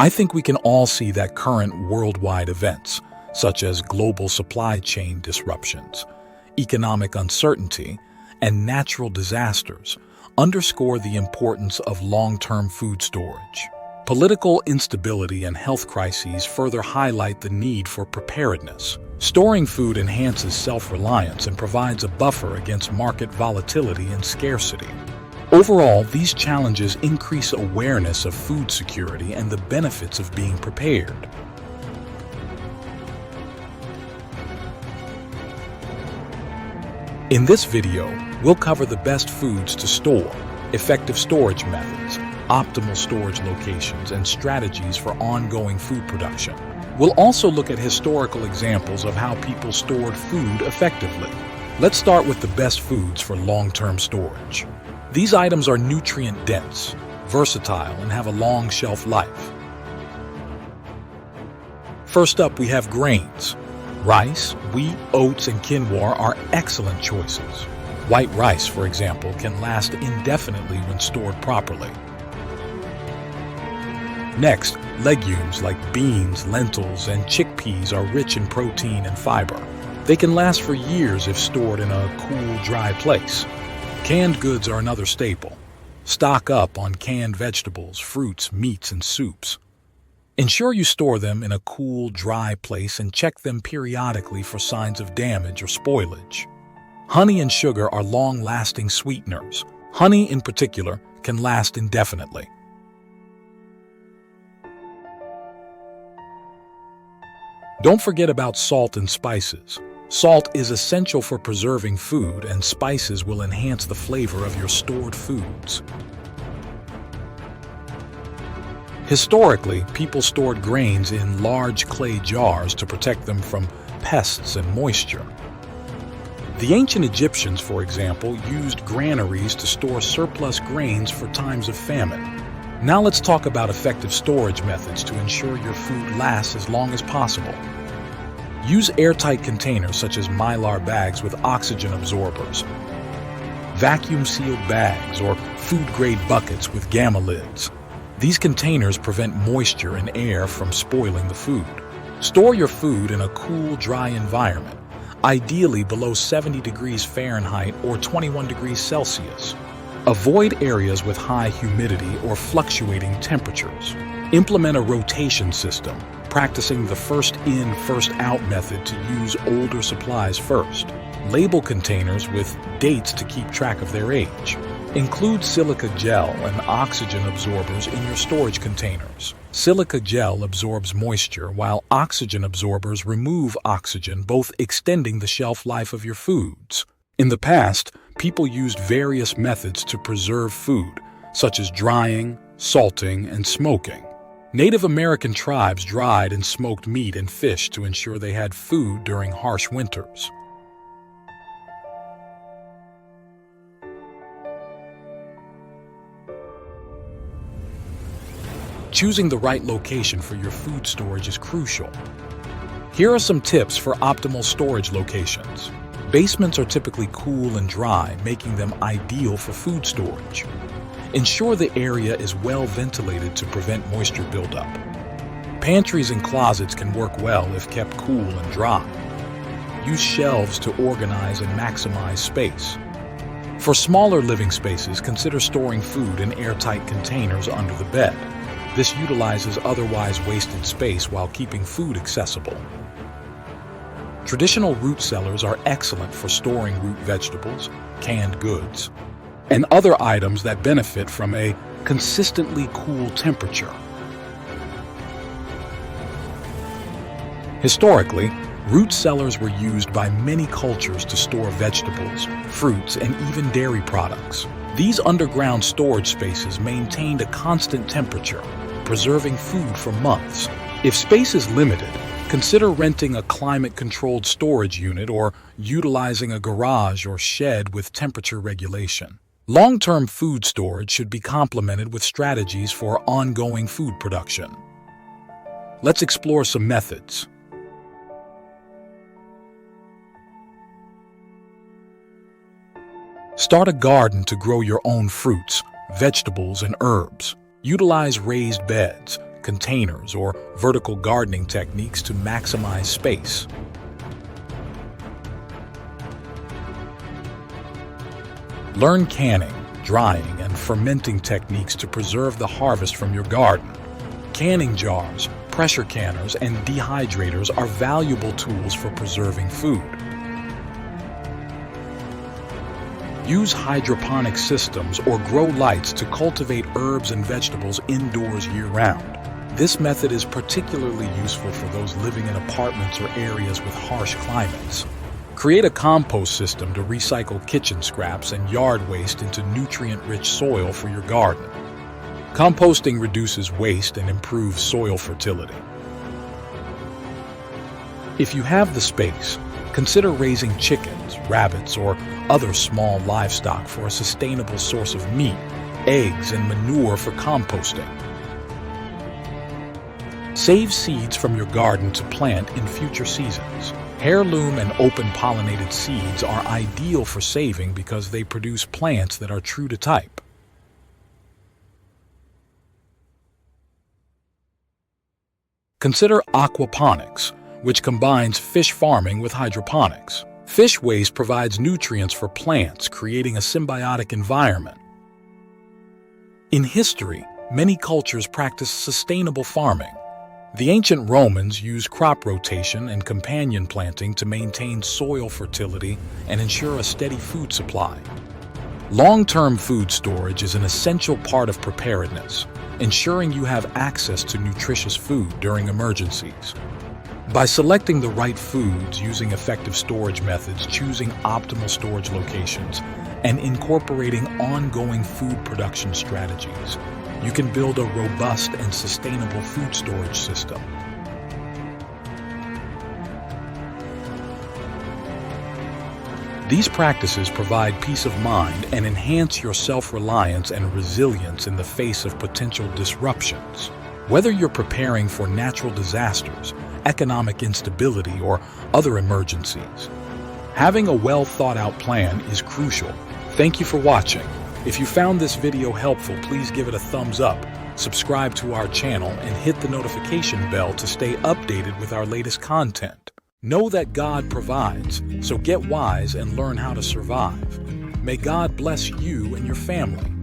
I think we can all see that current worldwide events, such as global supply chain disruptions, economic uncertainty, and natural disasters, underscore the importance of long-term food storage. Political instability and health crises further highlight the need for preparedness. Storing food enhances self-reliance and provides a buffer against market volatility and scarcity. Overall, these challenges increase awareness of food security and the benefits of being prepared. In this video, we'll cover the best foods to store, effective storage methods, optimal storage locations, and strategies for ongoing food production. We'll also look at historical examples of how people stored food effectively. Let's start with the best foods for long-term storage. These items are nutrient-dense, versatile, and have a long shelf life. First up, we have grains. Rice, wheat, oats, and quinoa are excellent choices. White rice, for example, can last indefinitely when stored properly. Next, legumes like beans, lentils, and chickpeas are rich in protein and fiber. They can last for years if stored in a cool, dry place. Canned goods are another staple. Stock up on canned vegetables, fruits, meats, and soups. Ensure you store them in a cool, dry place and check them periodically for signs of damage or spoilage. Honey and sugar are long-lasting sweeteners. Honey, in particular, can last indefinitely. Don't forget about salt and spices. Salt is essential for preserving food, and spices will enhance the flavor of your stored foods. Historically, people stored grains in large clay jars to protect them from pests and moisture. The ancient Egyptians, for example, used granaries to store surplus grains for times of famine. Now let's talk about effective storage methods to ensure your food lasts as long as possible. Use airtight containers such as mylar bags with oxygen absorbers, vacuum-sealed bags, or food-grade buckets with gamma lids. These containers prevent moisture and air from spoiling the food. Store your food in a cool, dry environment, ideally below 70 degrees Fahrenheit or 21 degrees Celsius. Avoid areas with high humidity or fluctuating temperatures. Implement a rotation system, practicing the first-in, first-out method to use older supplies first. Label containers with dates to keep track of their age. Include silica gel and oxygen absorbers in your storage containers. Silica gel absorbs moisture, while oxygen absorbers remove oxygen, both extending the shelf life of your foods. In the past, people used various methods to preserve food, such as drying, salting, and smoking. Native American tribes dried and smoked meat and fish to ensure they had food during harsh winters. Choosing the right location for your food storage is crucial. Here are some tips for optimal storage locations. Basements are typically cool and dry, making them ideal for food storage. Ensure the area is well ventilated to prevent moisture buildup. Pantries and closets can work well if kept cool and dry. Use shelves to organize and maximize space. For smaller living spaces, consider storing food in airtight containers under the bed. This utilizes otherwise wasted space while keeping food accessible. Traditional root cellars are excellent for storing root vegetables, canned goods, and other items that benefit from a consistently cool temperature. Historically, root cellars were used by many cultures to store vegetables, fruits, and even dairy products. These underground storage spaces maintained a constant temperature, preserving food for months. If space is limited, consider renting a climate-controlled storage unit or utilizing a garage or shed with temperature regulation. Long-term food storage should be complemented with strategies for ongoing food production. Let's explore some methods. Start a garden to grow your own fruits, vegetables, and herbs. Utilize raised beds, containers, or vertical gardening techniques to maximize space. Learn canning, drying, and fermenting techniques to preserve the harvest from your garden. Canning jars, pressure canners, and dehydrators are valuable tools for preserving food. Use hydroponic systems or grow lights to cultivate herbs and vegetables indoors year-round. This method is particularly useful for those living in apartments or areas with harsh climates. Create a compost system to recycle kitchen scraps and yard waste into nutrient-rich soil for your garden. Composting reduces waste and improves soil fertility. If you have the space, consider raising chickens, rabbits, or other small livestock for a sustainable source of meat, eggs, and manure for composting. Save seeds from your garden to plant in future seasons. Heirloom and open-pollinated seeds are ideal for saving because they produce plants that are true to type. Consider aquaponics, which combines fish farming with hydroponics. Fish waste provides nutrients for plants, creating a symbiotic environment. In history, many cultures practiced sustainable farming. The ancient Romans used crop rotation and companion planting to maintain soil fertility and ensure a steady food supply. Long-term food storage is an essential part of preparedness, ensuring you have access to nutritious food during emergencies. By selecting the right foods, using effective storage methods, choosing optimal storage locations, and incorporating ongoing food production strategies, you can build a robust and sustainable food storage system. These practices provide peace of mind and enhance your self-reliance and resilience in the face of potential disruptions. Whether you're preparing for natural disasters, economic instability, or other emergencies, having a well-thought-out plan is crucial. Thank you for watching. If you found this video helpful, please give it a thumbs up, subscribe to our channel, and hit the notification bell to stay updated with our latest content. Know that God provides, so get wise and learn how to survive. May God bless you and your family.